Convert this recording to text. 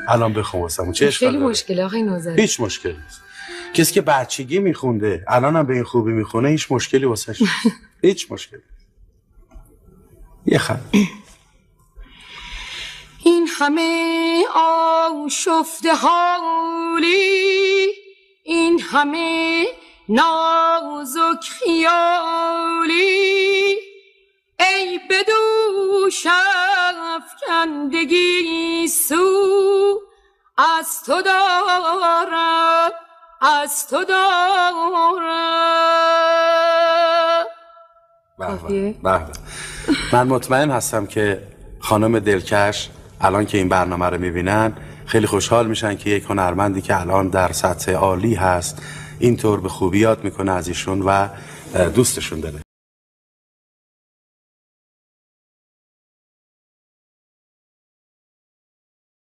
الان بخون واسمون. چه اشکالی خیلی داره؟ مشکله آقای نوذری. هیچ مشکلی نیست. کسی که بچگی میخونده الان هم به این خوبی میخونه هیچ مشکلی واسش نیست. هیچ مشکلی. یه خط. این همه آشفته حالی، این همه نازک خیالی، ای به دوش افکندگی سو از تو دارم، از تو دارم. به به. من مطمئن هستم که خانم دلکش الان که این برنامه رو میبینن خیلی خوشحال میشن که یک هنرمندی که الان در سطح عالی هست اینطور به خوبی یاد میکنه از ایشون و دوستشون داره.